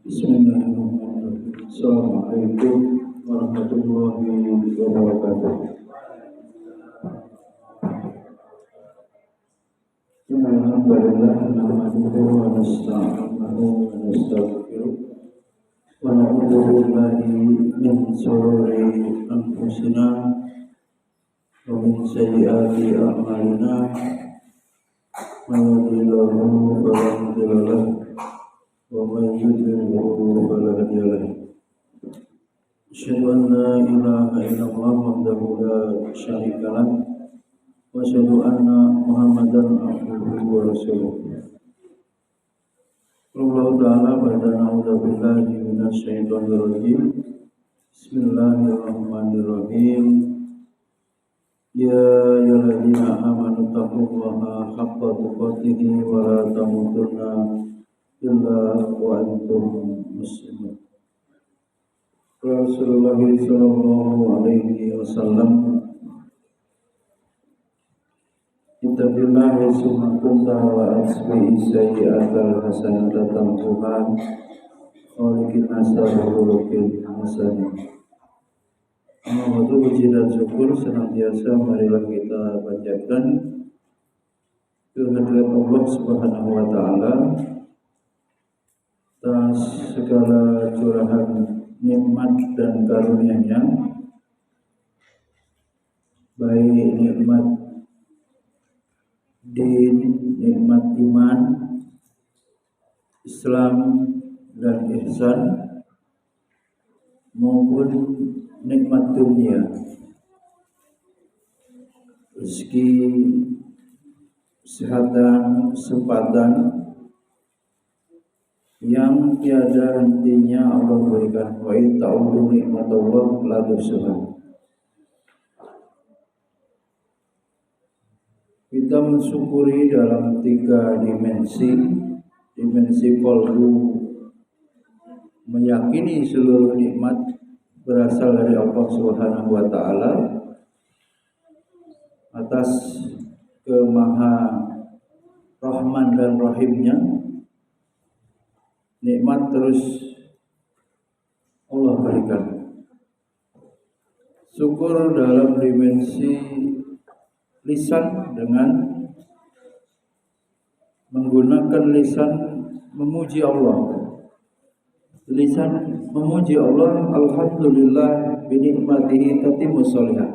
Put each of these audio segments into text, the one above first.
Bismillahirrahmanirrahim. Assalamualaikum warahmatullahi wabarakatuh. Alhamdulillah nahmaduhu wa nasta'inuhu wa nastaghfiruh wa na'udzu billahi min shururi anfusina wa min sayyiati a'malina. Man yahdihillahu fala mudilla lahu wa man yudlilhu fala hadiya lahu. Asyhadu an la ilaha illallah wahdahu la syarika lahu wa asyhadu anna Muhammadan abduhu wa rasuluh. Allah Ta'ala ba'da na'udzu billahi minasyaitonir rajim. Bismillahirrahmanirrahim. Ya ayyuhalladzina amanu taqullaha haqqa tuqatih wa la tamutunna illa wa antum muslimun. Rasulullah sallallahu alaihi wasallam, ittaqillaha summa kunta wa asbi sayyi'atal hasanata tamhuha khaliqin nasa wa khuluqin hasanin. Alhamdulillah, puji dan syukur senantiasa marilah kita panjatkan kehadirat Allah Subhanahu wa taala atas segala curahan nikmat dan karunia-Nya, baik nikmat din, nikmat iman, Islam dan ihsan, maupun nikmat dunia, rezeki, kesehatan, kesempatan yang tiada hentinya Allah berikan. Wa in ta'udzu nikmatallahi la tuhsuha. Kita mensyukuri dalam 3 dimensi. Dimensi qalbu, meyakini seluruh nikmat berasal dari Allah Subhanahu wa taala atas kemaha Rahman dan Rahimnya. Nikmat terus Allah berikan. Syukur dalam dimensi lisan, dengan menggunakan lisan memuji Allah. Lisan memuji Allah, alhamdulillah bi nikmatihi tatimmus shalihat.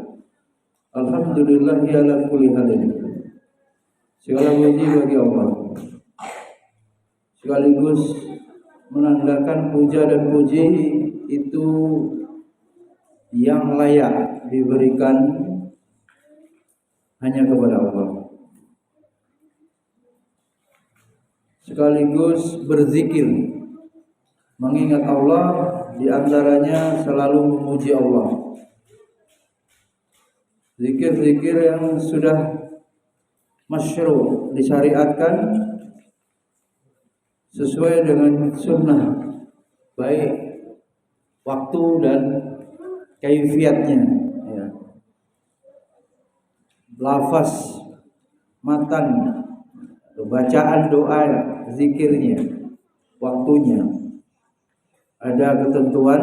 Alhamdulillah ala kulli halin. Segala puji bagi Allah. Sekaligus menandakan puja dan puji itu yang layak diberikan hanya kepada Allah. Sekaligus berzikir, mengingat Allah, diantaranya selalu memuji Allah. Zikir-zikir yang sudah masyru', disyariatkan sesuai dengan sunnah, baik waktu dan kaifiatnya, ya. Lafaz, matan, bacaan doa, zikirnya, waktunya, ada ketentuan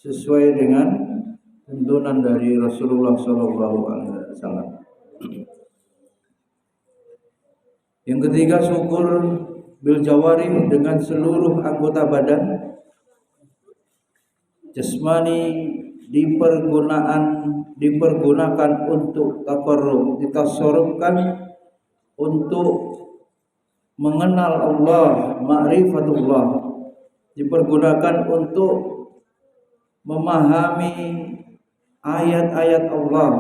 sesuai dengan tuntunan dari Rasulullah SAW. Yang ketiga, syukur bil jawarih, dengan seluruh anggota badan. Jasmani dipergunakan untuk taqarrub, ditasarrufkan untuk mengenal Allah, ma'rifatullah, dipergunakan untuk memahami ayat-ayat Allah,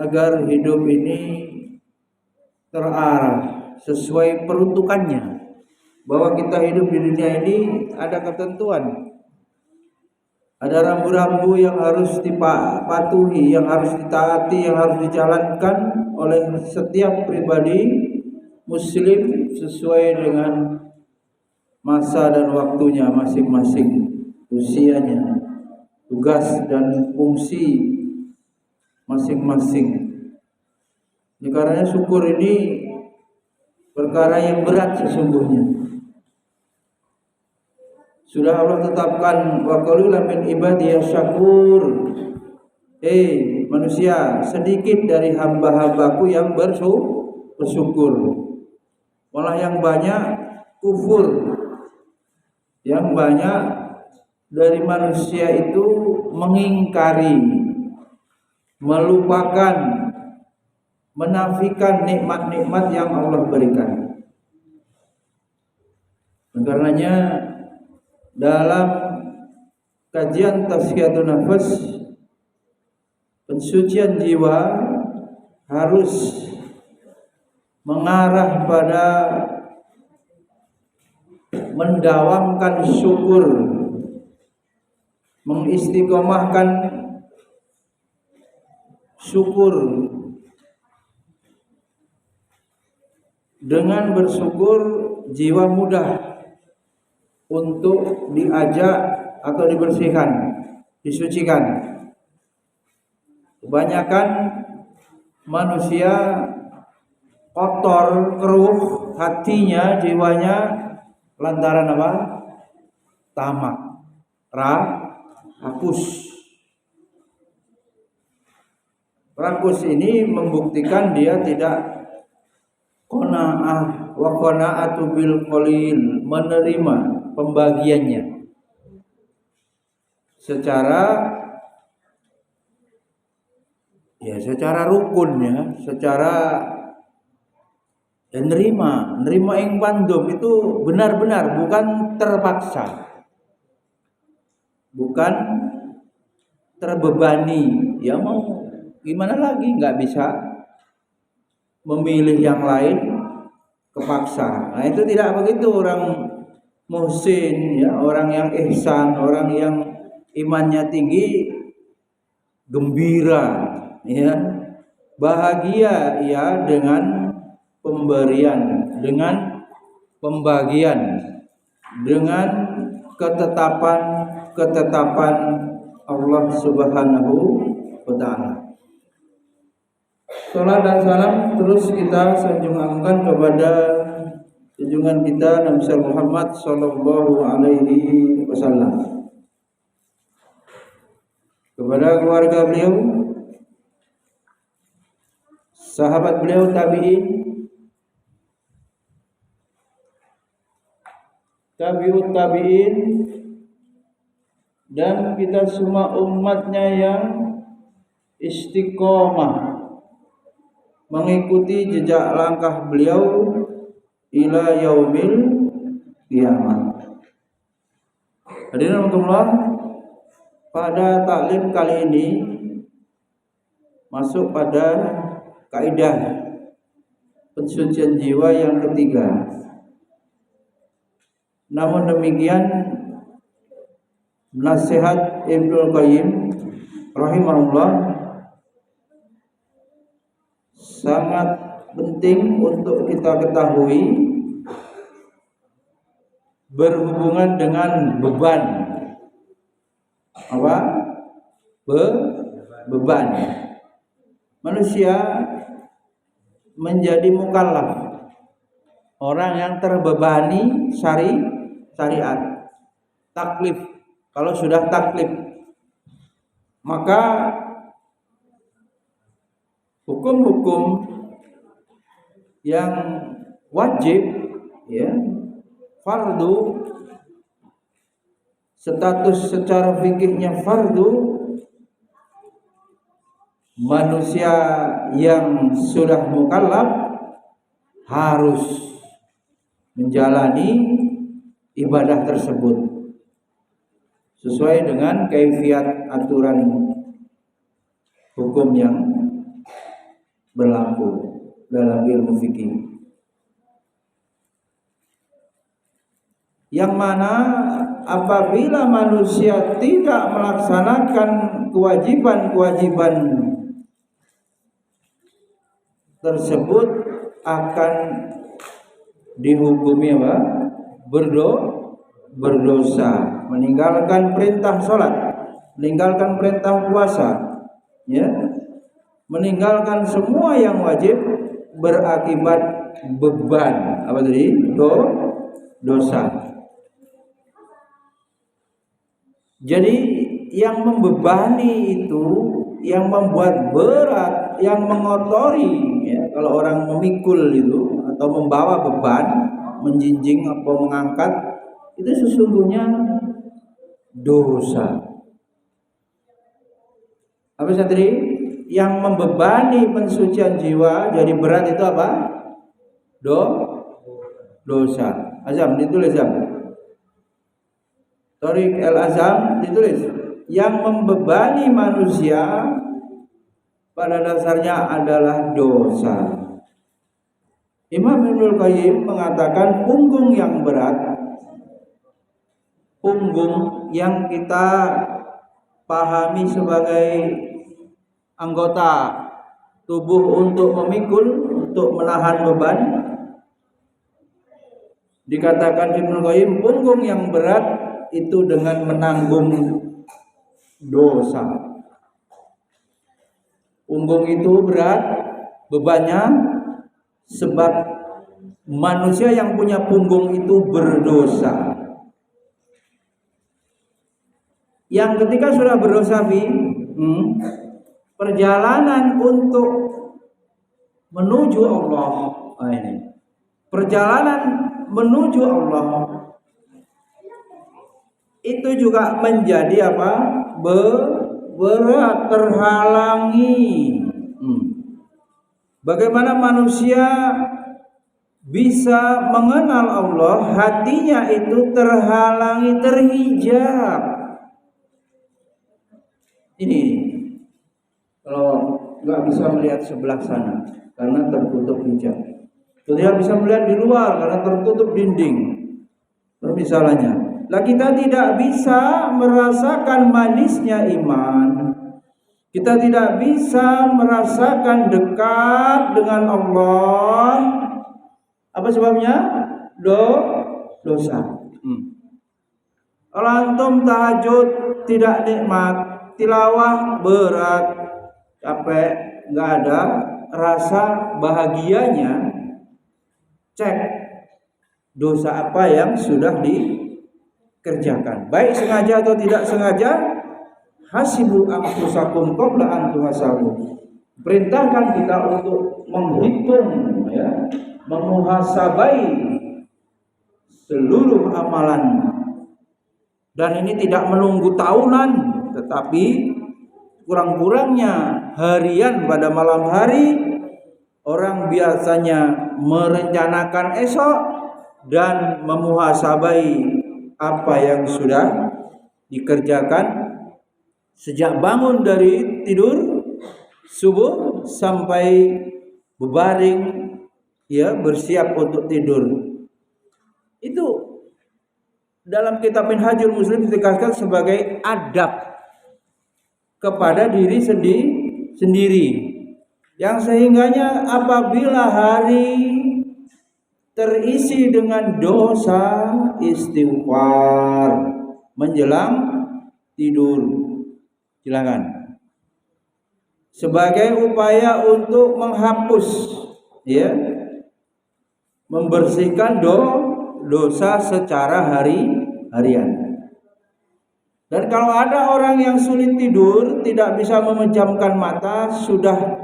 agar hidup ini terarah sesuai peruntukannya. Bahwa kita hidup di dunia ini ada ketentuan, ada rambu-rambu yang harus dipatuhi, yang harus ditaati, yang harus dijalankan oleh setiap pribadi muslim sesuai dengan masa dan waktunya masing-masing, usianya, tugas dan fungsi masing-masing. Ini karenanya syukur ini perkara yang berat sesungguhnya. Sudah Allah tetapkan wa qalilan min ibadiyas syakur. Manusia, sedikit dari hamba-hambaku yang bersyukur. Malah yang banyak kufur. Yang banyak dari manusia itu mengingkari, melupakan, menafikan nikmat-nikmat yang Allah berikan. Karenanya dalam kajian tazkiyatun nafas, pensucian jiwa harus mengarah pada mendawamkan syukur, mengistiqomahkan syukur. Dengan bersyukur jiwa mudah untuk diajak atau dibersihkan, disucikan. Kebanyakan manusia kotor, keruh hatinya, jiwanya lantaran apa? Tamak, rakus. Rakus ini membuktikan dia tidak qanaah wa qanaatu bil qalil, menerima pembagiannya secara rukun ya, secara nerima ing pandum itu benar-benar, bukan terpaksa, bukan terbebani. Ya mau gimana lagi, nggak bisa memilih yang lain, kepaksa. Nah itu tidak begitu orang muhsin ya, orang yang ihsan, orang yang imannya tinggi, gembira ya, bahagia ya dengan pemberian, dengan pembagian, dengan ketetapan Allah Subhanahu wa taala. Salam dan salam terus kita sanjungkan kepada junjungan kita Nabi Muhammad sallallahu alaihi wasallam, kepada keluarga beliau, sahabat beliau, tabi'ut tabi'in, dan kita semua umatnya yang istiqomah mengikuti jejak langkah beliau ila yaumil qiyamah. Hadirin Allah, pada taklim kali ini masuk pada kaidah pensucian jiwa yang ketiga. Namun demikian, nasihat Ibnu Qayyim rahimahullah sangat penting untuk kita ketahui berhubungan dengan beban. Apa? Beban. Manusia menjadi mukallaf, orang yang terbebani syariat, taklif. Kalau sudah taklif, maka hukum-hukum yang wajib ya, fardu, status secara fikihnya fardu, manusia yang sudah mukallaf harus menjalani ibadah tersebut sesuai dengan kaifiat aturan hukum yang berlaku dalam ilmu fikih, yang mana apabila manusia tidak melaksanakan kewajiban-kewajiban tersebut akan dihukumi apa? Berdosa, meninggalkan perintah sholat, meninggalkan perintah puasa, ya, meninggalkan semua yang wajib berakibat beban apa tadi? Dosa. Jadi yang membebani itu, yang membuat berat, yang mengotori, ya, kalau orang memikul itu atau membawa beban, menjinjing atau mengangkat, itu sesungguhnya dosa. Apa Satri? Yang membebani pensucian jiwa jadi berat itu apa? Dosa. Azam ditulis Azam. Tariq al-Azam ditulis. Yang membebani manusia pada dasarnya adalah dosa. Imam Ibnul Qayyim mengatakan punggung yang berat, punggung yang kita pahami sebagai anggota tubuh untuk memikul, untuk menahan beban, dikatakan Ibnu Qayyim punggung yang berat itu dengan menanggung dosa. Punggung itu berat bebannya sebab manusia yang punya punggung itu berdosa. Yang ketika sudah berdosa perjalanan untuk menuju Allah, perjalanan menuju Allah itu juga menjadi apa? Berat, terhalangi. Bagaimana manusia bisa mengenal Allah, hatinya itu terhalangi, terhijab. Ini kalau nggak bisa melihat sebelah sana karena tertutup hijab, tidak bisa melihat di luar karena tertutup dinding. Misalnya, lah kita tidak bisa merasakan manisnya iman. Kita tidak bisa merasakan dekat dengan Allah. Apa sebabnya? Dosa. Kalau antum tahajud tidak nikmat, tilawah berat, capek, nggak ada rasa bahagianya, cek dosa apa yang sudah dikerjakan, baik sengaja atau tidak sengaja. Hasibu anfusakum qabla an tuhasabu. Perintahkan kita untuk menghitung, ya, memuhasabai seluruh amalan. Dan ini tidak menunggu tahunan, tetapi kurang-kurangnya harian pada malam hari. Orang biasanya merencanakan esok dan memuhasabai apa yang sudah dikerjakan sejak bangun dari tidur subuh sampai berbaring, ya, bersiap untuk tidur. Itu dalam kitab Minhajul Muslim ditegaskan sebagai adab kepada diri sendiri, yang sehingganya apabila hari terisi dengan dosa, istighfar menjelang tidur. Silakan. Sebagai upaya untuk menghapus, ya, membersihkan dosa secara harian. Dan kalau ada orang yang sulit tidur, tidak bisa memejamkan mata, sudah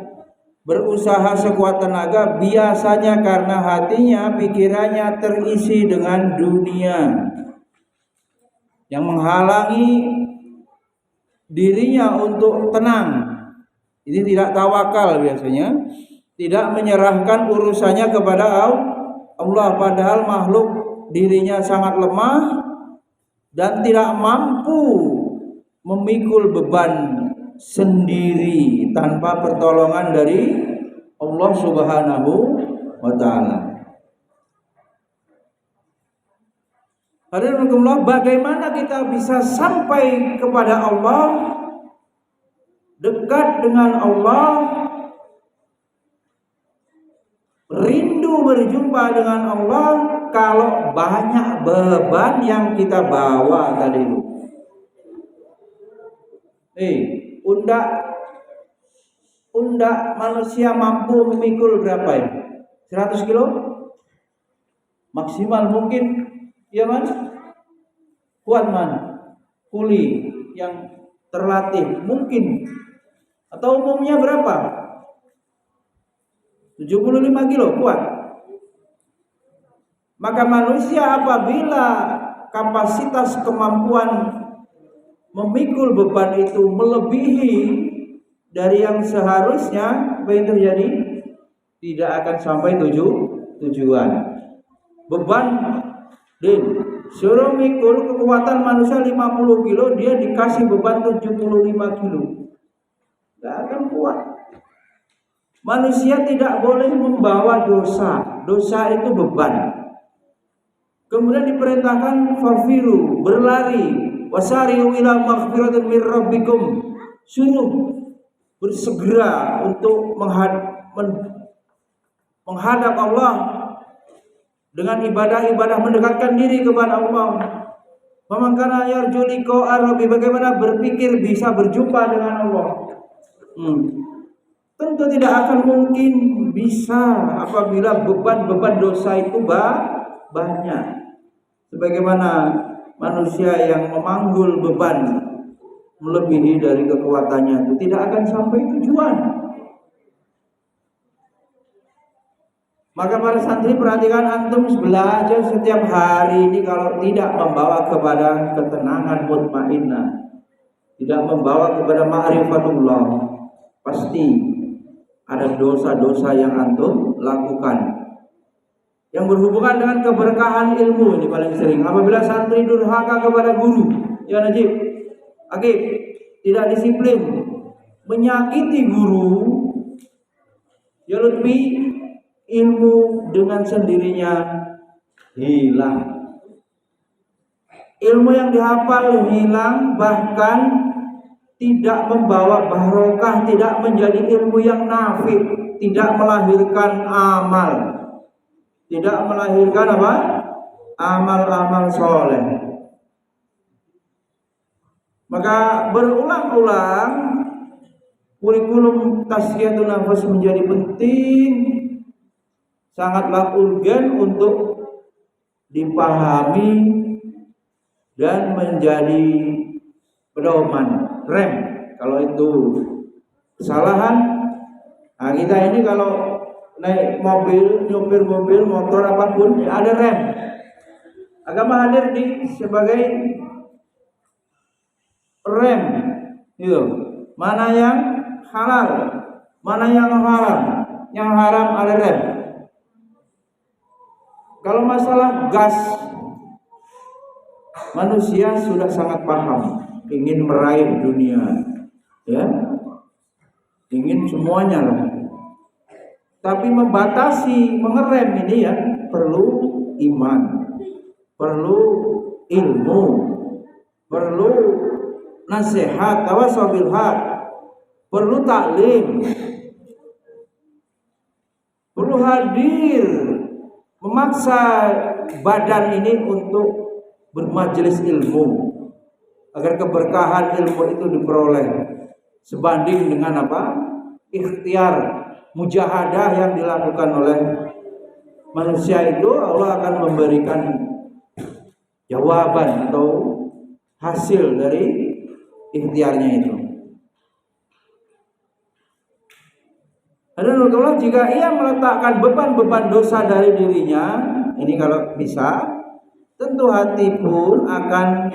berusaha sekuat tenaga, biasanya karena hatinya, pikirannya terisi dengan dunia yang menghalangi dirinya untuk tenang. Ini tidak tawakal biasanya, tidak menyerahkan urusannya kepada Allah, padahal makhluk dirinya sangat lemah dan tidak mampu memikul beban sendiri tanpa pertolongan dari Allah Subhanahu wa taala. Hadirin, bagaimana kita bisa sampai kepada Allah, dekat dengan Allah, rindu berjumpa dengan Allah, kalau banyak beban yang kita bawa tadi itu. Undak manusia mampu memikul berapa ya? 100 kilo? Maksimal mungkin. Iya man? Kuat man? kuli yang terlatih mungkin, atau umumnya berapa? 75 kilo kuat. Maka manusia apabila kapasitas kemampuan memikul beban itu melebihi dari yang seharusnya, apa yang terjadi? Tidak akan sampai tujuan. Beban suruh mikul kekuatan manusia 50 kilo, dia dikasih beban 75 kilo, gak akan kuat. Manusia tidak boleh membawa dosa. Dosa itu beban. Kemudian diperintahkan fafiru, berlari, wasari'u ila maghfiratin min rabbikum, suruh bersegera untuk menghadap Allah dengan ibadah-ibadah, mendekatkan diri kepada Allah. Faman kana yarju liqa'a rabbi, bagaimana berpikir bisa berjumpa dengan Allah. Tentu tidak akan mungkin bisa apabila beban-beban dosa itu banyak. Sebagaimana manusia yang memanggul beban melebihi dari kekuatannya itu tidak akan sampai tujuan. Maka para santri, perhatikan, antum belajar setiap hari ini kalau tidak membawa kepada ketenangan mutmainnah, tidak membawa kepada ma'rifatullah, pasti ada dosa-dosa yang antum lakukan yang berhubungan dengan keberkahan ilmu. Ini paling sering apabila santri durhaka kepada guru, ya Najib, Akib, tidak disiplin, menyakiti guru, ya Lutfi, ilmu dengan sendirinya hilang. Ilmu yang dihafal hilang, bahkan tidak membawa barokah, tidak menjadi ilmu yang nafi, tidak melahirkan amal, tidak melahirkan apa? Amal-amal soleh. Maka berulang-ulang kurikulum tazkiyatun nafas menjadi penting, sangatlah urgen untuk dipahami dan menjadi pedoman, rem. Kalau itu kesalahan, nah kita ini kalau naik mobil, nyopir mobil, motor apapun, ada rem. Agama hadir sebagai rem, gitu. Mana yang halal, mana yang haram, yang haram ada rem. Kalau masalah gas, manusia sudah sangat paham, ingin meraih dunia, ya, ingin semuanya lah. Tapi membatasi, mengerem ini ya perlu iman, perlu ilmu, perlu nasihat, tawasabil haq, perlu taklim, perlu hadir, memaksa badan ini untuk bermajelis ilmu agar keberkahan ilmu itu diperoleh sebanding dengan apa? Ikhtiar, mujahadah yang dilakukan oleh manusia itu, Allah akan memberikan jawaban atau hasil dari ikhtiarnya itu. Dan Allah jika ia meletakkan beban-beban dosa dari dirinya, ini kalau bisa, tentu hati pun akan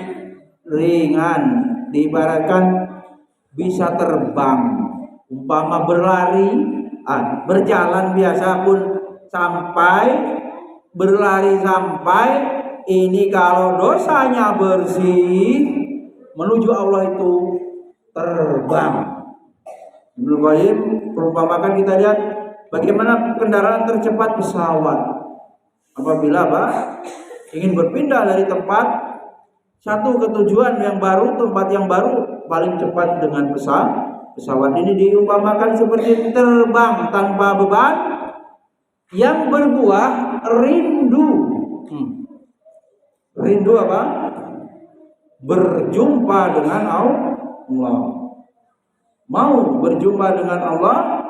ringan, diibaratkan bisa terbang. Umpama berlari, berjalan biasa pun sampai, berlari sampai, ini kalau dosanya bersih, menuju Allah itu terbang. Ibnu Qayyim perumpamakan, kita lihat bagaimana kendaraan tercepat pesawat. Apabila ingin berpindah dari tempat satu ke tujuan yang baru, tempat yang baru, paling cepat dengan pesawat ini diumpamakan seperti terbang tanpa beban yang berbuah rindu. Rindu apa? Berjumpa dengan Allah. Mau berjumpa dengan Allah,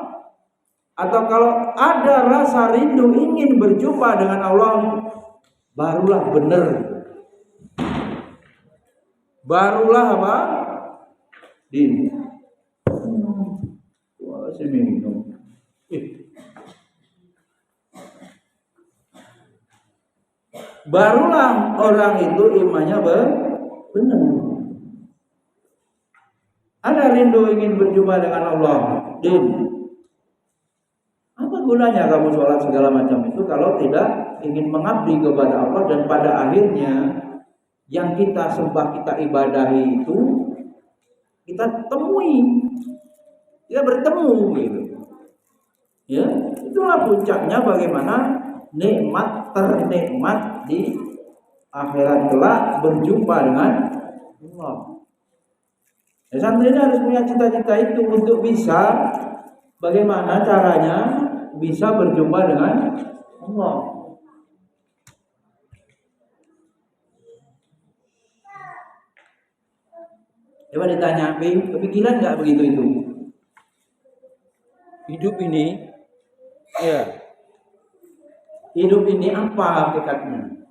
atau kalau ada rasa rindu ingin berjumpa dengan Allah, barulah benar barulah apa? Wah, saya minum. Barulah orang itu imannya benar. Ada rindu ingin berjumpa dengan Allah, Din. Apa gunanya kamu sholat segala macam itu kalau tidak ingin mengabdi kepada Allah, dan pada akhirnya yang kita sembah, kita ibadahi itu kita temui, kita bertemu gitu. Ya, itulah puncaknya bagaimana nikmat ternikmat di akhirat kelak berjumpa dengan Allah. Ya, santri ini harus punya cita-cita itu untuk bisa bagaimana caranya bisa berjumpa dengan Allah. Coba ditanya, kepikiran nggak begitu itu? Hidup ini, ya, hidup ini apa hakikatnya?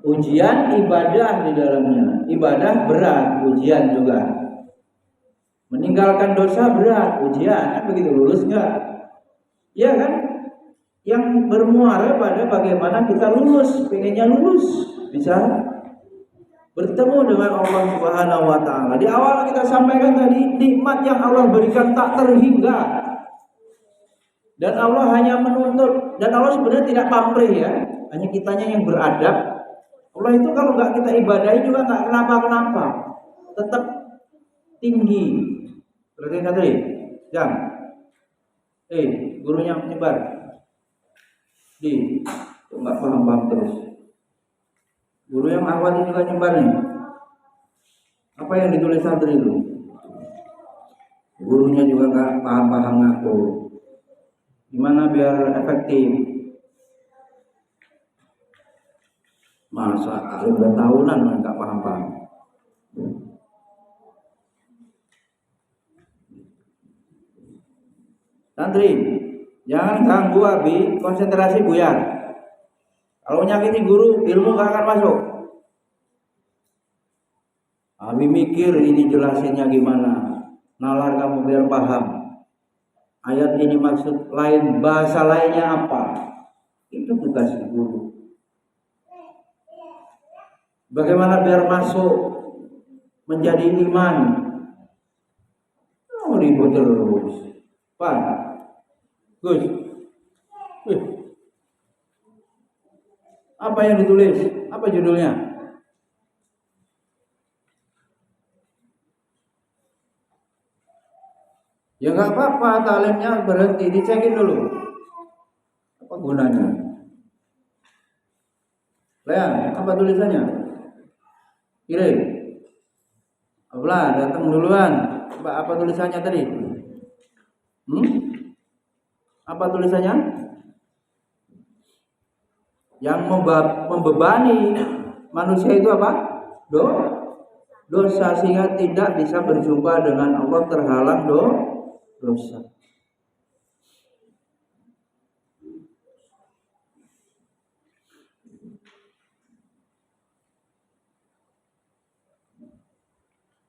Ujian, ibadah di dalamnya. Ibadah berat, ujian juga. Meninggalkan dosa berat, ujian, kan begitu, lulus nggak? Iya kan? Yang bermuara pada bagaimana kita lulus, pengennya lulus, bisa bertemu dengan Allah Subhanahu wa taala. Di awal kita sampaikan tadi, nikmat yang Allah berikan tak terhingga. Dan Allah hanya menuntut, dan Allah sebenarnya tidak pamrih ya, hanya kitanya yang beradab. Allah itu kalau nggak kita ibadahi juga nggak kenapa-kenapa, tetap tinggi. Berarti tadi, jam, gurunya menyebar, nggak paham terus. Guru yang awal ini juga nyebar nih. Apa yang ditulis santri itu? Gurunya juga nggak paham ngaku. Gimana biar efektif? Masa udah tahunan nggak paham. Santri, jangan ganggu Abi, konsentrasi buyar. Kalau nyakiti guru, ilmu gak akan masuk. Abi mikir ini jelasinnya gimana. Nalar kamu biar paham. Ayat ini maksud lain, bahasa lainnya apa. Itu tugas guru. Bagaimana biar masuk menjadi iman. Oh, ribut terus. Pak, Gus. Apa yang ditulis? Apa judulnya? Ya nggak apa-apa, talimnya berhenti, dicekin dulu. Apa gunanya? Leang, apa tulisannya? Kirim. Ablah, datang duluan. Apa tulisannya tadi? Apa tulisannya? Yang membebani manusia itu apa? Dosa, sehingga tidak bisa berjumpa dengan Allah, terhalang dosa.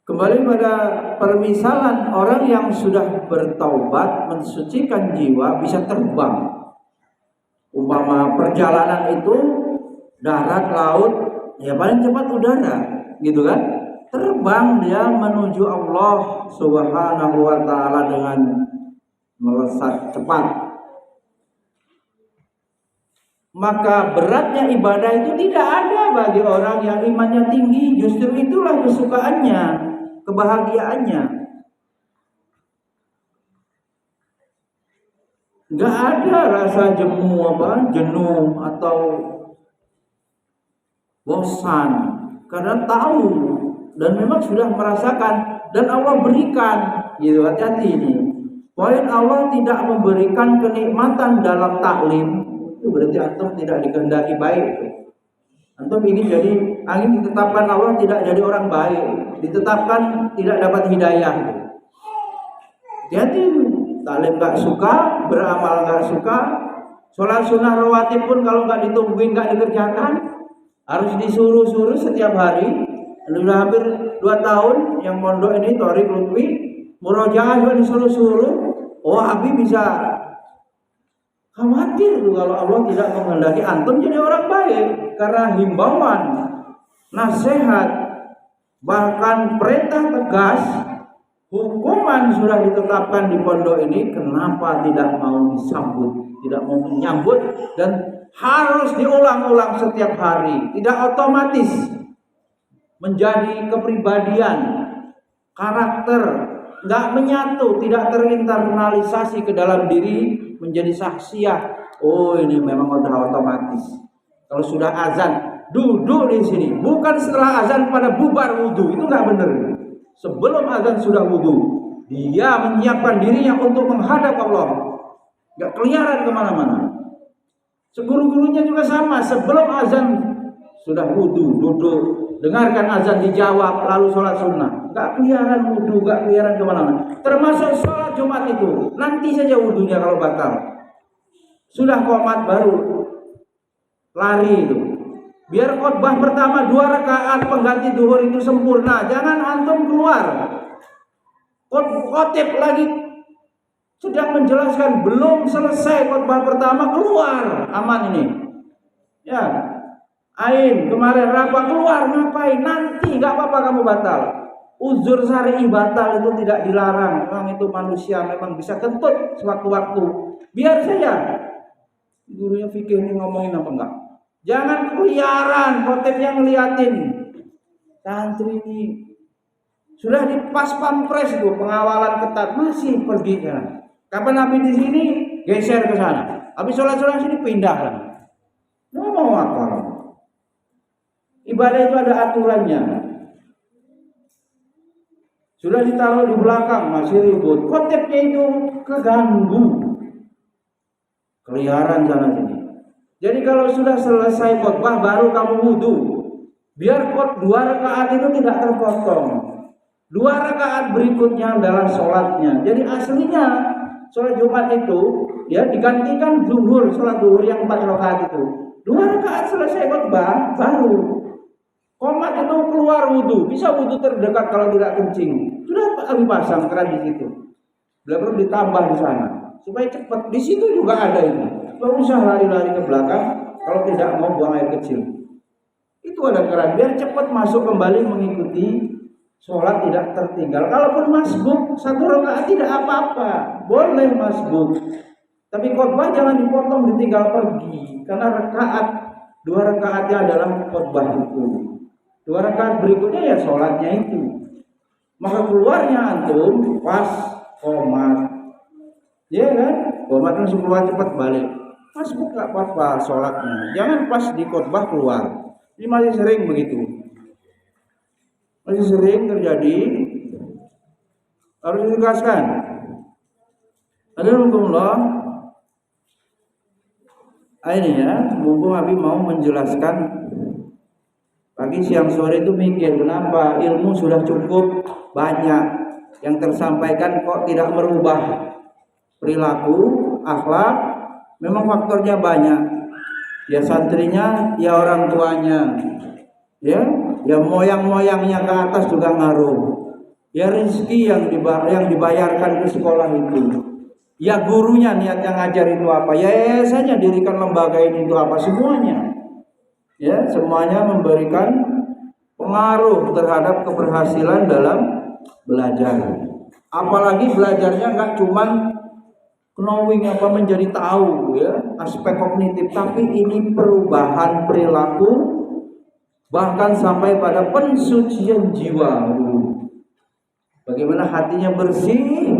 Kembali pada permisalan orang yang sudah bertaubat, mensucikan jiwa, bisa terbang. Umpama perjalanan itu darat, laut, ya paling cepat udara, gitu kan? Terbang dia menuju Allah Subhanahu wa taala dengan melesat cepat. Maka beratnya ibadah itu tidak ada bagi orang yang imannya tinggi. Justru itulah kesukaannya, kebahagiaannya. Gak ada rasa jenuh atau bosan, karena tahu dan memang sudah merasakan, dan Allah berikan gitu. Hati-hati ini poin, Allah tidak memberikan kenikmatan dalam taklim itu berarti antum tidak dikehendaki baik. Antum ingin ditetapkan Allah tidak jadi orang baik, ditetapkan tidak dapat hidayah. Jadi taklim gak suka, beramal gak suka, sholat sunnah rawatib pun kalau gak ditungguin, gak dikerjakan, Harus disuruh-suruh setiap hari. Sudah hampir 2 tahun yang pondok ini Thoriq Lutfi, murojaah juga disuruh-suruh. Oh, Abi bisa khawatir tuh kalau Allah tidak menghendaki antum jadi orang baik, karena himbauan, nasihat, bahkan perintah tegas, hukuman sudah ditetapkan di pondok ini. Kenapa tidak mau disambut, tidak mau menyambut, dan harus diulang-ulang setiap hari, tidak otomatis menjadi kepribadian, karakter, nggak menyatu, tidak terinternalisasi ke dalam diri menjadi saksiah. Oh, ini memang udah otomatis. Kalau sudah azan, duduk di sini. Bukan setelah azan pada bubar wudhu, itu nggak benar. Sebelum azan sudah wudhu, dia menyiapkan dirinya untuk menghadap Allah, nggak keliaran kemana-mana. Seguru-gurunya juga sama, sebelum azan sudah wudhu, duduk, dengarkan azan, dijawab, lalu sholat sunnah. Gak keliaran wudhu, gak keliaran kemana-mana. Termasuk sholat Jumat itu, nanti saja wudhunya kalau batal. Sudah qomat baru lari itu. Biar khotbah pertama 2 rakaat pengganti duhur itu sempurna. Jangan antum keluar. Khotib lagi sedang menjelaskan, belum selesai khotbah pertama keluar, aman ini. Ya, Ain kemarin rapat keluar, ngapain? Nanti nggak apa-apa kamu batal. Uzur syar'i batal itu tidak dilarang. Memang itu manusia memang bisa kentut sewaktu-waktu. Biar saja. Gurunya fikih ini ngomongin apa enggak? Jangan keliaran, khotibnya ngeliatin. Santri ini sudah di pas pampres itu, pengawalan ketat, masih pergi sana. Kapan Nabi di sini, geser ke sana. Habis sholat sini pindah sana. Mau apa? Ibadah itu ada aturannya. Sudah ditaruh di belakang, masih ribut. Khotibnya itu keganggu, keliaran sana sini. Jadi kalau sudah selesai khotbah baru kamu wudhu. Biar 2 rakaat itu tidak terpotong. 2 rakaat berikutnya adalah sholatnya. Jadi aslinya sholat Jumat itu ya digantikan zuhur, sholat zuhur yang 4 rakaat itu. 2 rakaat selesai khotbah baru qomat itu keluar wudhu. Bisa wudhu terdekat kalau tidak kencing. Sudah kami pasang keran di situ. Bila perlu ditambah di sana supaya cepat. Di situ juga ada ini. Tidak usah lari-lari ke belakang kalau tidak mau buang air kecil. Itu ada keran biar cepat masuk kembali mengikuti sholat, tidak tertinggal. Kalaupun masbuk 1 rakaat tidak apa-apa, boleh masbuk. Tapi khotbah jangan dipotong ditinggal pergi, karena 2 rakaatnya adalah khotbah itu. 2 rakaat berikutnya ya sholatnya itu. Maka keluarnya antum pas qomat, ya kan? Qomat langsung keluar cepat balik. Masbuk nggak apa-apa sholatnya. Jangan pas di khotbah keluar. Ini masih sering begitu. Masih sering terjadi, harus ditegaskan. Alhamdulillah, ini ya, mumpung Habib mau menjelaskan pagi siang sore itu mikir kenapa ilmu sudah cukup banyak yang tersampaikan kok tidak merubah perilaku, akhlak. Memang faktornya banyak. Ya santrinya, ya orang tuanya, ya moyang-moyangnya ke atas juga ngaruh. Ya rezeki yang dibayarkan ke sekolah itu. Ya gurunya niatnya ngajar itu apa? Ya yayasannya dirikan lembaga ini itu apa? Semuanya. Ya, semuanya memberikan pengaruh terhadap keberhasilan dalam belajar. Apalagi belajarnya nggak cuman knowing apa menjadi tahu ya, aspek kognitif, tapi ini perubahan perilaku, bahkan sampai pada pensucian jiwa. Bagaimana hatinya bersih,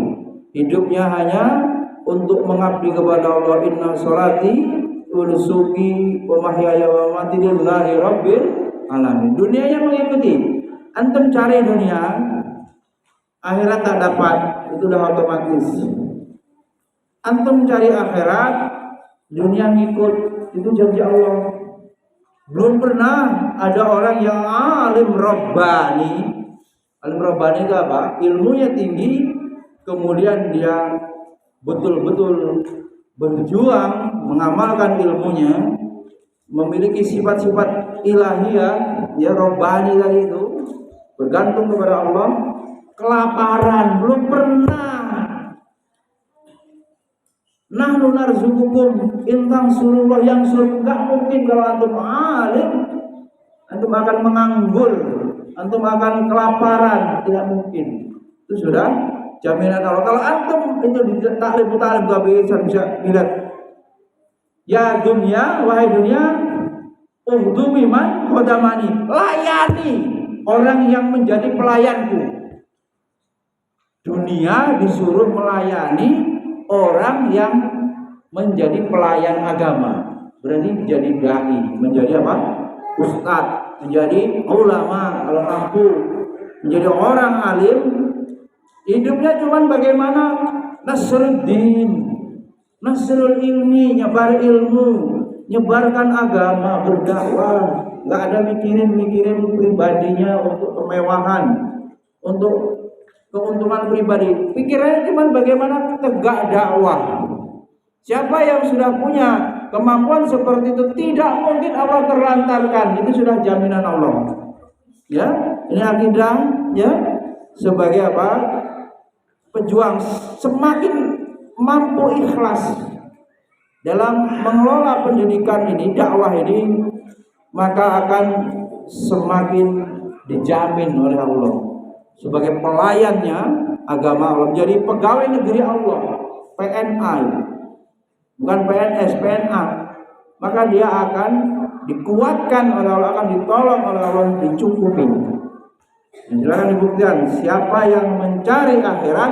hidupnya hanya untuk mengabdi kepada Allah. Inna sholati wa nusuki wa mahyaya wa mamati lillahi rabbil alamin. Dunianya mengikuti. Antum cari dunia, akhirat tak dapat, itu udah otomatis. Antum cari akhirat, dunia ngikut, itu janji Allah. Belum pernah ada orang yang alim Rabbani. Alim Rabbani itu apa? Ilmunya tinggi, kemudian dia betul-betul berjuang mengamalkan ilmunya, memiliki sifat-sifat ilahiyah, ya Rabbani tadi itu, bergantung kepada Allah, kelaparan belum pernah. Nahnu narzuqukum in tansurullah yang suruh, enggak mungkin kalau antum alim antum akan menganggur, antum akan kelaparan, tidak mungkin. Itu sudah jaminan Allah. Kalau antum itu di taklim gak bisa lihat, ya dunia, wahai dunia, uhdumi man khodamani, layani orang yang menjadi pelayanku. Dunia disuruh melayani orang yang menjadi pelayan agama, berarti menjadi dai, menjadi apa? Ustadz, menjadi ulama, kalau mampu menjadi orang alim. Hidupnya cuman bagaimana nasruddin, nasrul ilmi, nyebar ilmu, nyebarkan agama, berdakwah, nggak ada mikirin pribadinya untuk kemewahan, untuk keuntungan pribadi. Pikirannya cuma bagaimana tegak dakwah. Siapa yang sudah punya kemampuan seperti itu, tidak mungkin Allah terlantarkan. Itu sudah jaminan Allah. Ya, ini akidah, ya, sebagai apa? Pejuang. Semakin mampu ikhlas dalam mengelola pendidikan ini, dakwah ini, maka akan semakin dijamin oleh Allah sebagai pelayannya agama Allah, menjadi pegawai negeri Allah, PNI, bukan PNS, PNA. Maka dia akan dikuatkan oleh Allah, akan ditolong oleh Allah, dicukupi. Silakan dibuktikan, siapa yang mencari akhirat,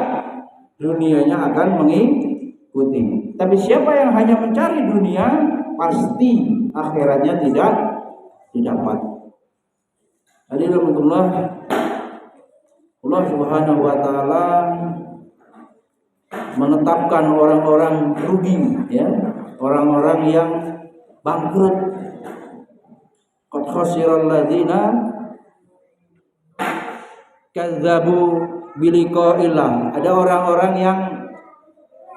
dunianya akan mengikuti. Tapi siapa yang hanya mencari dunia, pasti akhiratnya tidak didapat. Alhamdulillah, Allah Subhanahu wa taala menetapkan orang-orang rugi, ya, orang-orang yang bangkrut. Qad khasiral ladzina kadzabu biliqa'illah. Ada orang-orang yang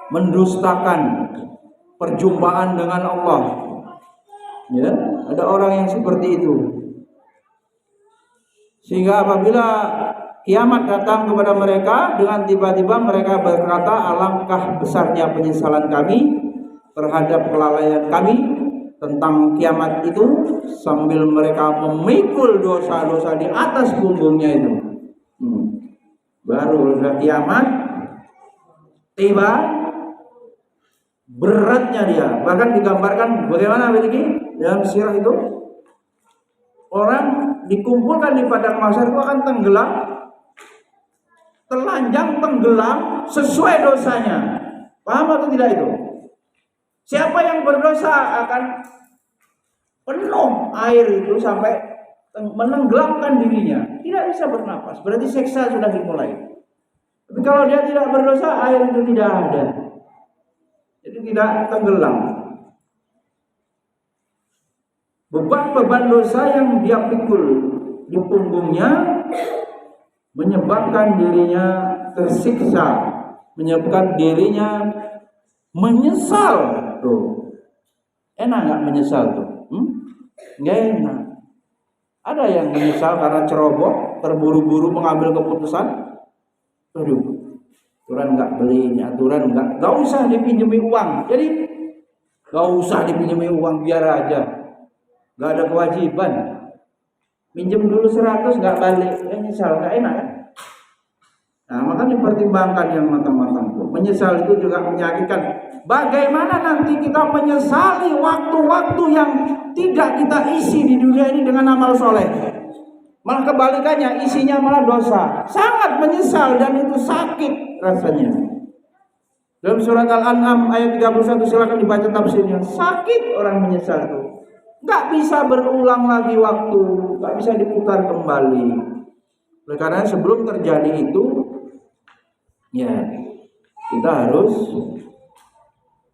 mendustakan perjumpaan dengan Allah. Ya, ada orang yang seperti itu. Sehingga apabila kiamat datang kepada mereka, dengan tiba-tiba mereka berkata, alangkah besarnya penyesalan kami terhadap kelalaian kami tentang kiamat itu, sambil mereka memikul dosa-dosa di atas punggungnya itu. Baru sudah kiamat tiba, beratnya dia. Bahkan digambarkan bagaimana begini dalam sirah itu, orang dikumpulkan di padang mahsyar itu akan tenggelam, telanjang tenggelam sesuai dosanya. Paham atau tidak itu? Siapa yang berdosa akan penuh air itu sampai menenggelamkan dirinya, tidak bisa bernapas. Berarti siksa sudah dimulai. Tapi kalau dia tidak berdosa, air itu tidak ada, jadi tidak tenggelam. Beban-beban dosa yang dia pikul di punggungnya menyebabkan dirinya tersiksa, menyebabkan dirinya menyesal. Tuh, enak nggak menyesal tuh? Nggak enak. Ada yang menyesal karena ceroboh, terburu-buru mengambil keputusan. Aduh, aturan nggak beli ini, aturan nggak usah dipinjemi uang. Jadi nggak usah dipinjemi uang, biar aja, nggak ada kewajiban. Pinjam dulu 100 nggak balik, menyesal, nggak enak kan? Nah, maka dipertimbangkan yang matang-matang. Menyesal itu juga menyakitkan. Bagaimana nanti kita menyesali waktu-waktu yang tidak kita isi di dunia ini dengan amal soleh? Malah kebalikannya, isinya malah dosa. Sangat menyesal dan itu sakit rasanya. Dalam surat Al-An'am ayat 31, silakan dibaca tafsirnya. Sakit orang menyesal itu. Nggak bisa berulang lagi waktu, nggak bisa diputar kembali. Oleh karena sebelum terjadi itu, ya kita harus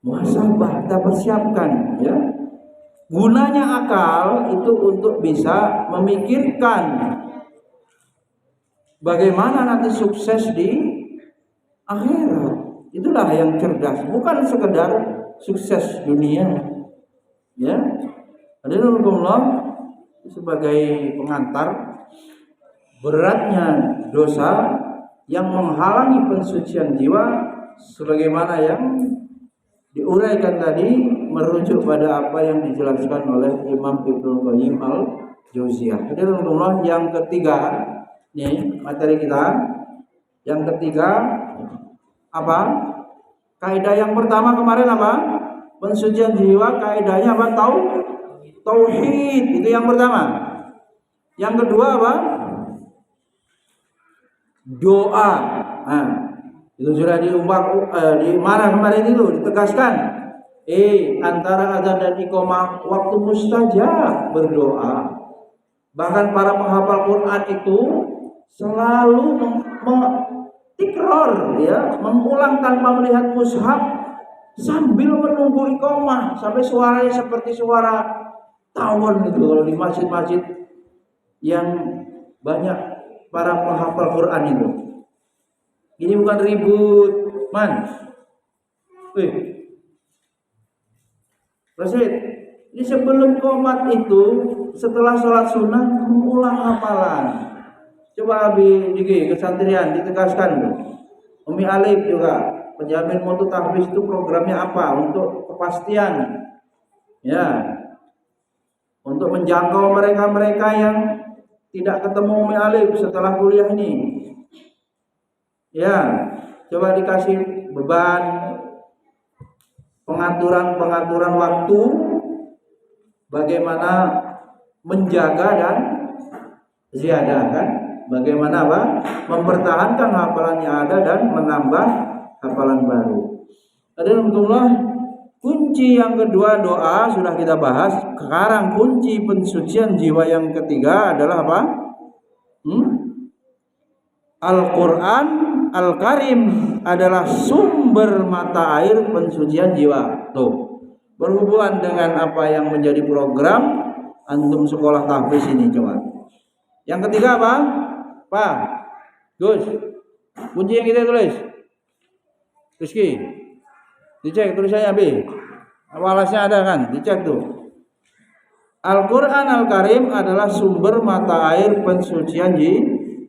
muhasabah, kita persiapkan, ya. Gunanya akal itu untuk bisa memikirkan bagaimana nanti sukses di akhirat. Itulah yang cerdas, bukan sekedar sukses dunia, ya. Hadirin Allah, sebagai pengantar, beratnya dosa yang menghalangi pensucian jiwa sebagaimana yang diuraikan tadi merujuk pada apa yang dijelaskan oleh Imam Ibnu Qayyim al-Jauziyah. Hadirin Allah, yang ketiga nih materi kita. Yang ketiga apa? Kaidah yang pertama kemarin apa? Pensucian jiwa kaidahnya apa? Tauhid, itu yang pertama. Yang kedua apa? Doa. Nah, itu sudah di mana kemarin itu ditegaskan. Antara azan dan iqamah waktu mustajab berdoa. Bahkan para penghafal Quran itu selalu tikror, ya, mengulang tanpa melihat mushaf sambil menunggu iqamah sampai suaranya seperti suara tawon itu kalau di masjid-masjid yang banyak para penghafal Quran itu. Ini bukan ribut, man. Rasul, ini sebelum qomat itu, setelah sholat sunnah mengulang hafalan. Coba di kesantrian ditegaskan. Umi Alif juga, penjamin mutu tahfiz itu programnya apa? Untuk kepastian, ya, untuk menjangkau mereka-mereka yang tidak ketemu Umi Alif setelah kuliah ini. Ya, coba dikasih beban pengaturan waktu, bagaimana menjaga dan ziyadah, kan? Bagaimana apa? Mempertahankan hafalan yang ada dan menambah hafalan baru. Alhamdulillah, kunci yang kedua doa sudah kita bahas. Sekarang kunci pensucian jiwa yang ketiga adalah apa? Al-Quran Al-Karim adalah sumber mata air pensucian jiwa. Tuh, berhubungan dengan apa yang menjadi program antum sekolah tahfiz ini. Coba yang ketiga apa? Pak Gus, kunci yang kita tulis Rizky, dicek tulisannya B, alasnya ada kan, dicek tuh. Al-Quran Al-Karim adalah sumber mata air pensucian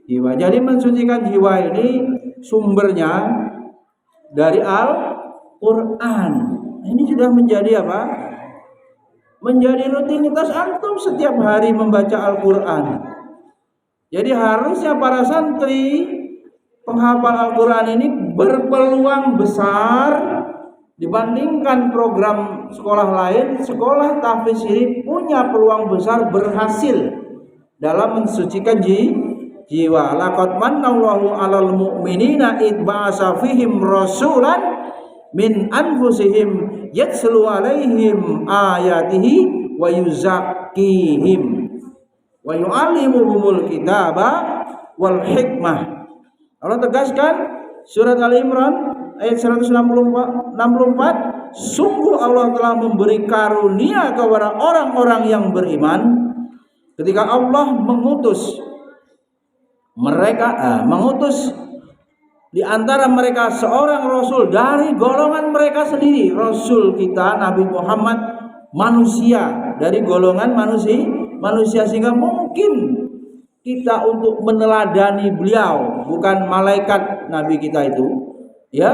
jiwa. Jadi mensucikan jiwa ini sumbernya dari Al-Quran. Ini sudah menjadi apa? Menjadi rutinitas antum setiap hari membaca Al-Quran. Jadi harusnya para santri penghafal Al-Quran ini berpeluang besar dibandingkan program sekolah lain. Sekolah tahfiz ini punya peluang besar berhasil dalam mensucikan jiwa. Laqad mannallahu 'alal mu'minina id ba'atsa fihim rasulan min anfusihim yatslu 'alaihim ayatihi wa yuzakkihim wa yu'allimuhumul kitaba wal hikmah. Allah tegaskan surat Al-Imran ayat 164, sungguh Allah telah memberi karunia kepada orang-orang yang beriman ketika Allah mengutus di antara mereka seorang rasul dari golongan mereka sendiri. Rasul kita Nabi Muhammad manusia dari golongan manusia sehingga mungkin kita untuk meneladani beliau, bukan malaikat Nabi kita itu, ya,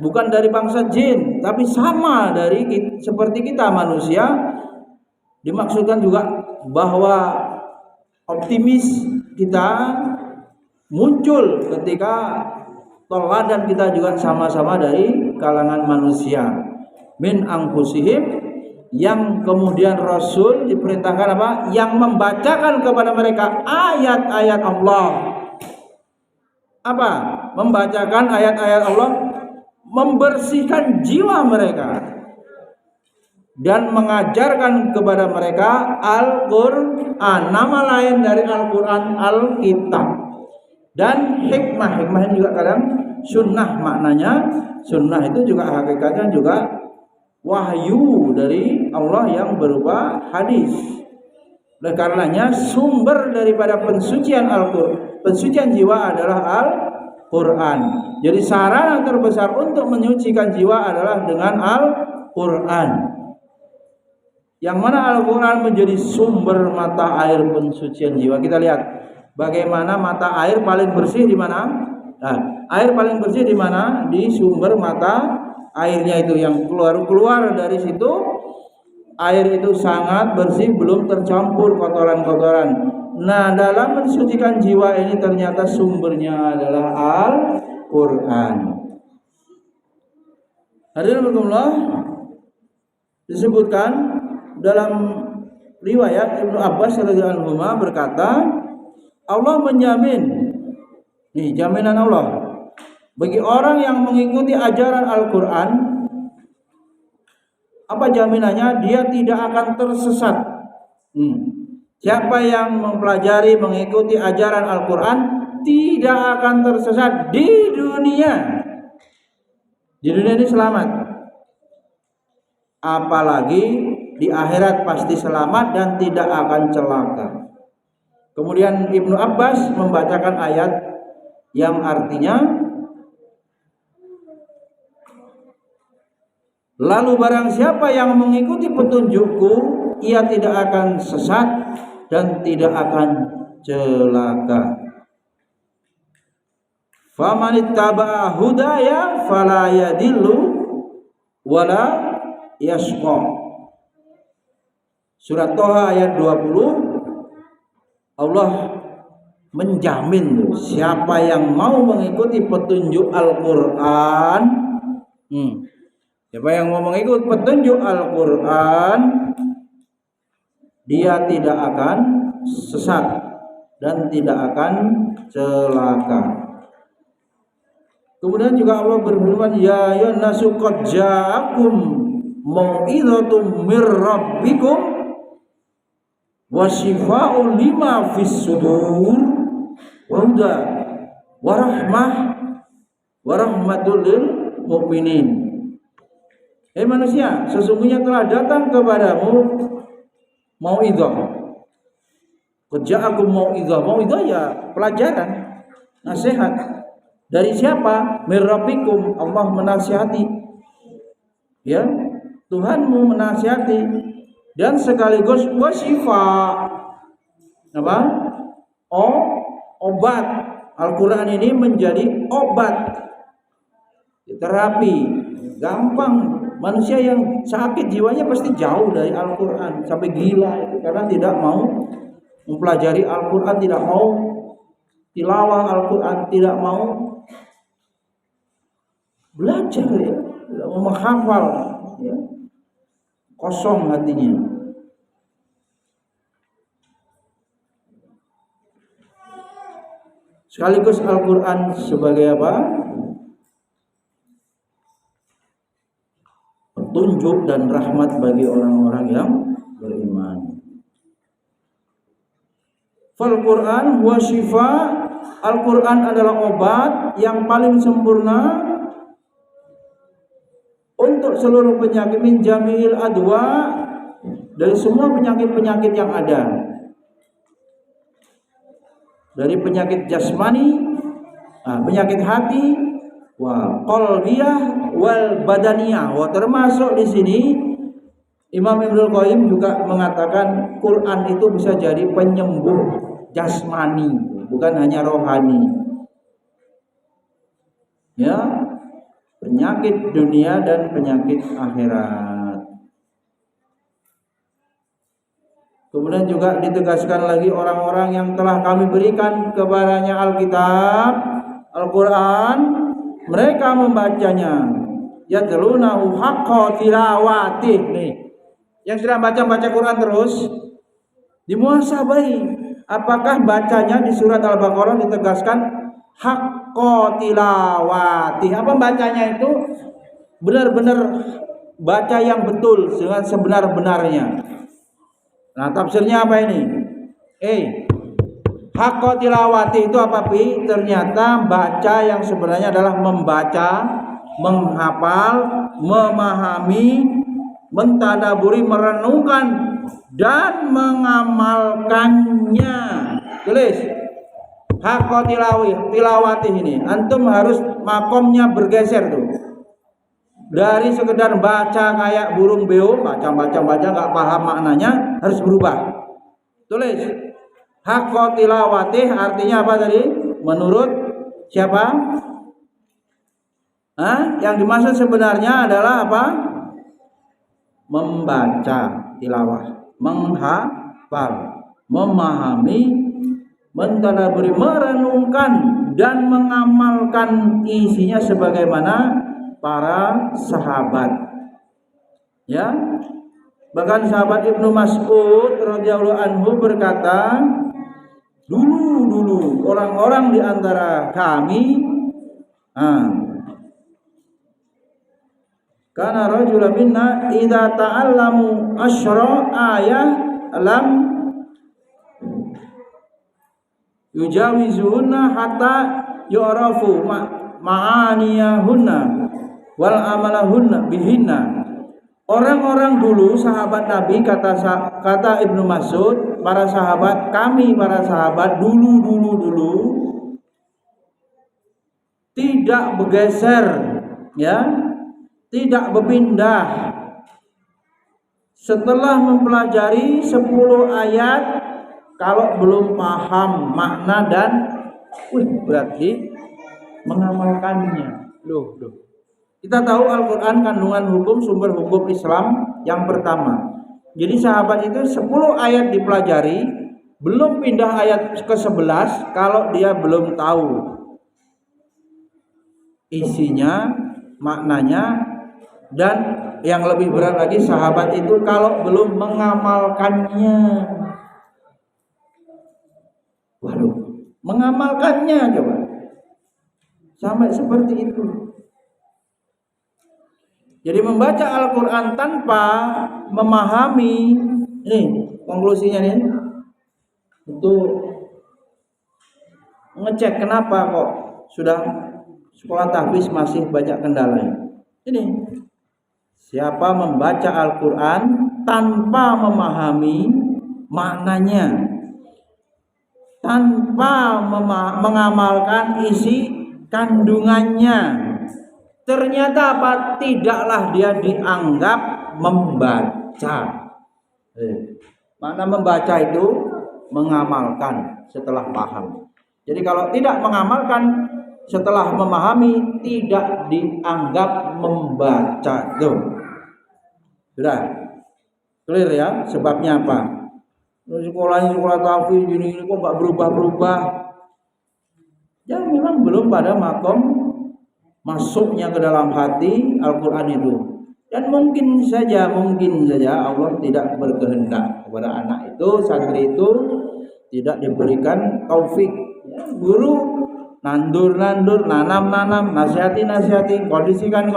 bukan dari bangsa jin, tapi sama dari seperti kita manusia. Dimaksudkan juga bahwa optimis kita muncul ketika teladan kita juga sama-sama dari kalangan manusia. Min anfusihim, yang kemudian Rasul diperintahkan apa? Yang membacakan kepada mereka ayat-ayat Allah. Apa? Membacakan ayat-ayat Allah, membersihkan jiwa mereka dan mengajarkan kepada mereka Al-Quran. Nama lain dari Al-Quran Al-Kitab. Dan hikmah ini juga kadang sunnah maknanya. Sunnah itu juga hakikatnya juga wahyu dari Allah yang berupa hadis. Oleh karenanya sumber daripada pensucian Al-Quran, pensucian jiwa adalah Al-Quran. Jadi sarana terbesar untuk menyucikan jiwa adalah dengan Al-Quran. Yang mana Al-Quran menjadi sumber mata air pensucian jiwa. Kita lihat bagaimana mata air paling bersih di mana? Nah, air paling bersih di mana? Di sumber mata airnya itu yang keluar dari situ. Air itu sangat bersih, belum tercampur kotoran-kotoran. Nah, dalam mensucikan jiwa ini ternyata sumbernya adalah Al-Quran. Hadirin Allah, disebutkan dalam riwayat Ibnu Abbas radhiyallahu anhu berkata, Allah menjamin, nih jaminan Allah bagi orang yang mengikuti ajaran Al-Quran. Apa jaminannya? Dia tidak akan tersesat. Siapa yang mempelajari mengikuti ajaran Al-Quran tidak akan tersesat di dunia. Di dunia ini selamat. Apalagi di akhirat pasti selamat dan tidak akan celaka. Kemudian Ibnu Abbas membacakan ayat yang artinya, lalu barang siapa yang mengikuti petunjukku, ia tidak akan sesat dan tidak akan celaka. Famanittaba'a hudaya fala yadillu wala yashqa. Surat Toha ayat 20. Allah menjamin siapa yang mau mengikuti petunjuk Al-Quran, siapa yang mau mengikuti petunjuk Al-Quran, dia tidak akan sesat dan tidak akan celaka. Kemudian juga Allah berfirman, ya ayyuhan nasu qad ja'akum mau'izatum mir rabbikum wa shifaa'un lima fis sudur wa huda wa rahmah wa rahmatul lil mu'minin. Hei manusia, sesungguhnya telah datang kepadamu mau'izah. Qad ja'akum mau'izah. Mau'izah ya pelajaran, nasihat. Dari siapa? Mirrabbikum, Allah menasihati. Ya, Tuhanmu menasihati. Dan sekaligus wasyifa. Apa? Obat. Al-Quran ini menjadi obat. Terapi. Gampang. Manusia yang sakit jiwanya pasti jauh dari Al-Quran. Sampai gila itu. Karena tidak mau mempelajari Al-Quran, tidak mau tilawah Al-Quran, tidak mau belajar, ya, tidak mau menghafal, ya. Kosong hatinya. Sekaligus Al-Quran sebagai apa? Petunjuk dan rahmat bagi orang-orang yang beriman. Fal-Quran huwa syifa. Al-Quran adalah obat yang paling sempurna untuk seluruh penyakit, min jami'il adwa, dari semua penyakit-penyakit yang ada. Dari penyakit jasmani, penyakit hati, qalbiyah wal badaniyah. Termasuk di sini Imam Ibnul Qayyim juga mengatakan Quran itu bisa jadi penyembuh jasmani, bukan hanya rohani. Ya, penyakit dunia dan penyakit akhirat. Kemudian juga ditegaskan lagi orang-orang yang telah kami berikan kepadanya Alkitab, Al-Quran, mereka membacanya, yatlunahu haqqa tilawatih. Nih, yang sudah baca Quran terus dimuhasabai. Apakah bacanya di surat Al-Baqarah ditegaskan haqqa tilawati? Apa bacanya itu benar-benar baca yang betul dengan sebenar-benarnya. Nah, tafsirnya apa ini? Haqqa tilawati itu apa, Pi? Ternyata baca yang sebenarnya adalah membaca, menghafal, memahami, mentadaburi, merenungkan dan mengamalkannya. Tulis haqqa tilawati ini. Antum harus makomnya bergeser tuh. Dari sekedar baca kayak burung beo, baca nggak paham maknanya, harus berubah. Tulis haqqa tilawatih, artinya apa tadi? Menurut siapa? Yang dimaksud sebenarnya adalah apa? Membaca tilawah, menghafal, memahami, mentadabburi, merenungkan dan mengamalkan isinya sebagaimana para sahabat. Ya. Bahkan sahabat Ibnu Mas'ud radhiyallahu anhu berkata, dulu orang-orang di antara kami kana rajulun minna idza ta'allamu asyra ayah lam yujawizuhunna hatta yu'rafu ma'aniyahunna wal amalahunna bihinna. Orang-orang dulu sahabat Nabi, kata Ibnu Mas'ud, para sahabat dulu tidak bergeser, ya, tidak berpindah setelah mempelajari 10 ayat kalau belum paham makna dan berarti mengamalkannya. Loh. Kita tahu Al-Quran kandungan hukum, sumber hukum Islam yang pertama. Jadi sahabat itu 10 ayat dipelajari, belum pindah ayat ke-11 kalau dia belum tahu isinya, maknanya. Dan yang lebih berat lagi, sahabat itu kalau belum mengamalkannya. Waduh, mengamalkannya coba. Sampai seperti itu. Jadi membaca Al-Quran tanpa memahami, ini konklusinya nih, untuk ngecek kenapa kok sudah sekolah tahfiz masih banyak kendalanya. Ini, siapa membaca Al-Quran tanpa memahami maknanya, tanpa mengamalkan isi kandungannya, ternyata apa? Tidaklah dia dianggap membaca. Makna membaca itu mengamalkan setelah paham. Jadi kalau tidak mengamalkan setelah memahami, tidak dianggap membaca. Tuh. Sudah clear ya? Sebabnya apa? Sekolah tahfiz ini kok nggak berubah-berubah? Ya memang belum pada makom masuknya ke dalam hati Al-Quran itu. Dan mungkin saja Allah tidak berkehendak kepada anak itu, santri itu tidak diberikan taufik. Ya, guru nandur, nanam, nasihati, kondisikan,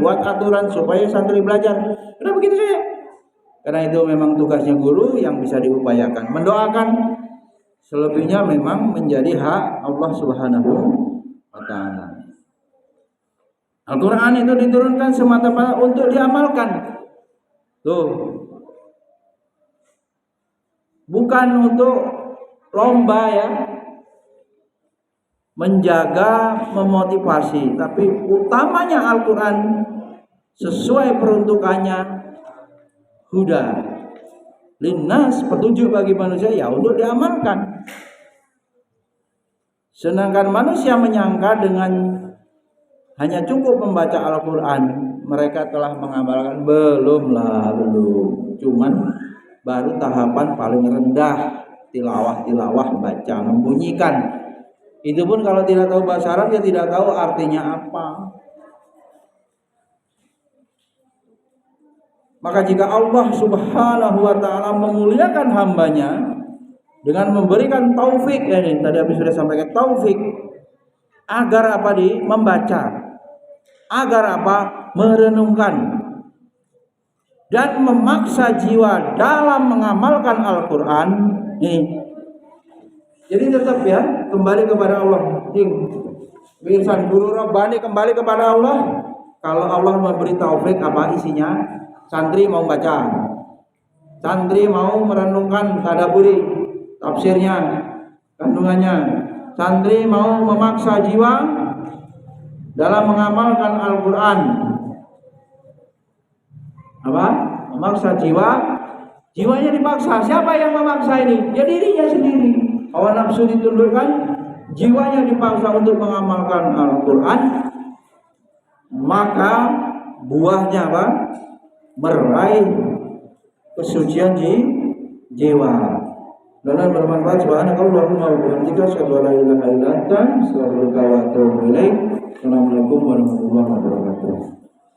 buat aturan supaya santri belajar. Udah begitu saja. Karena itu memang tugasnya guru yang bisa diupayakan. Mendoakan, selebihnya memang menjadi hak Allah Subhanahu wa ta'ala. Al-Quran itu diturunkan semata-mata untuk diamalkan. Tuh. Bukan untuk lomba ya. Menjaga, memotivasi. Tapi utamanya Al-Quran sesuai peruntukannya huda linnas, petunjuk bagi manusia, ya untuk diamalkan. Sedangkan manusia menyangka dengan hanya cukup membaca Al-Quran mereka telah mengamalkan. Belum. Cuman baru tahapan paling rendah, tilawah baca, membunyikan. Itu pun kalau tidak tahu bahasa Arab, dia tidak tahu artinya apa. Maka jika Allah Subhanahu wa ta'ala memuliakan hambanya dengan memberikan taufik, ini tadi habis sudah sampaikan, taufik agar apa? Membaca, agar apa? Merenungkan dan memaksa jiwa dalam mengamalkan Al-Quran. Jadi tetap ya, kembali kepada Allah. Insan guru Rabbani kembali kepada Allah. Kalau Allah memberi taufik, apa isinya? Santri mau baca, santri mau merenungkan, tadabburi tafsirnya, kandungannya. Santri mau memaksa jiwa dalam mengamalkan Al-Quran. apa? Memaksa jiwanya dipaksa. Siapa yang memaksa ini? Ya dirinya sendiri. Hawa nafsu ditundukkan, jiwanya dipaksa untuk mengamalkan Al-Quran, maka buahnya apa? Meraih kesucian jiwa. Dan bermanfaat. Subhanakallahumma wa bihamdika asyhadu an la ilaha illa anta astaghfiruka wa atubu ilaik. Assalamualaikum warahmatullahi wabarakatuh.